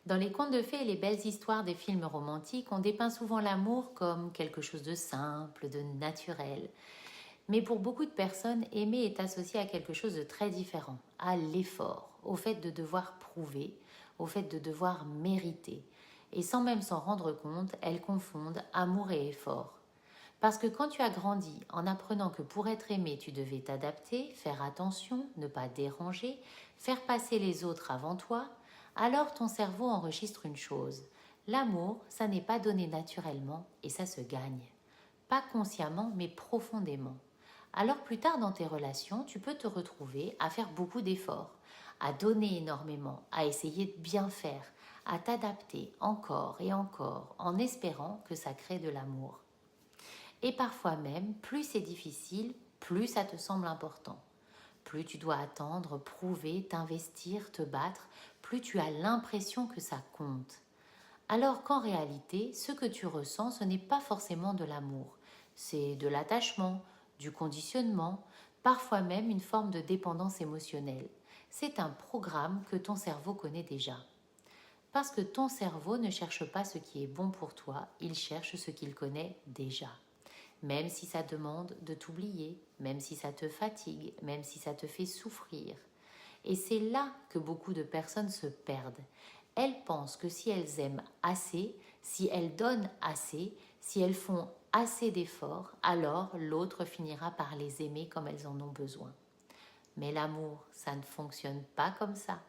Dans les contes de fées et les belles histoires des films romantiques, on dépeint souvent l'amour comme quelque chose de simple, de naturel. Mais pour beaucoup de personnes, aimer est associé à quelque chose de très différent, à l'effort, au fait de devoir prouver, au fait de devoir mériter. Et sans même s'en rendre compte, elles confondent amour et effort. Parce que quand tu as grandi en apprenant que pour être aimé, tu devais t'adapter, faire attention, ne pas déranger, faire passer les autres avant toi, alors ton cerveau enregistre une chose. L'amour, ça n'est pas donné naturellement et ça se gagne. Pas consciemment, mais profondément. Alors plus tard dans tes relations, tu peux te retrouver à faire beaucoup d'efforts, à donner énormément, à essayer de bien faire, à t'adapter encore et encore en espérant que ça crée de l'amour. Et parfois même, plus c'est difficile, plus ça te semble important. Plus tu dois attendre, prouver, t'investir, te battre, plus tu as l'impression que ça compte. Alors qu'en réalité, ce que tu ressens, ce n'est pas forcément de l'amour. C'est de l'attachement, du conditionnement, parfois même une forme de dépendance émotionnelle. C'est un programme que ton cerveau connaît déjà. Parce que ton cerveau ne cherche pas ce qui est bon pour toi, il cherche ce qu'il connaît déjà. Même si ça demande de t'oublier, même si ça te fatigue, même si ça te fait souffrir. Et c'est là que beaucoup de personnes se perdent. Elles pensent que si elles aiment assez, si elles donnent assez, si elles font assez d'efforts, alors l'autre finira par les aimer comme elles en ont besoin. Mais l'amour, ça ne fonctionne pas comme ça.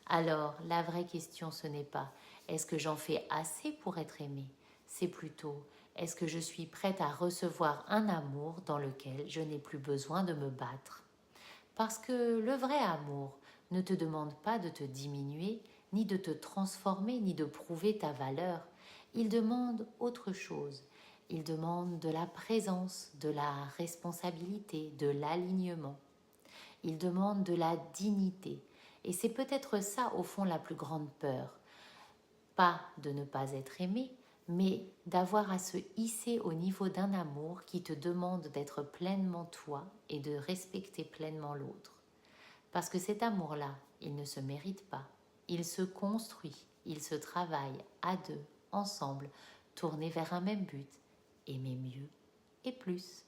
Alors, la vraie question, ce n'est pas est-ce que j'en fais assez pour être aimée? C'est plutôt est-ce que je suis prête à recevoir un amour dans lequel je n'ai plus besoin de me battre? Parce que le vrai amour ne te demande pas de te diminuer, ni de te transformer, ni de prouver ta valeur. Il demande autre chose. Il demande de la présence, de la responsabilité, de l'alignement. Il demande de la dignité. Et c'est peut-être ça, au fond, la plus grande peur. Pas de ne pas être aimé, mais d'avoir à se hisser au niveau d'un amour qui te demande d'être pleinement toi et de respecter pleinement l'autre. Parce que cet amour-là, il ne se mérite pas. Il se construit, il se travaille à deux, ensemble, tourné vers un même but, aimer mieux et plus.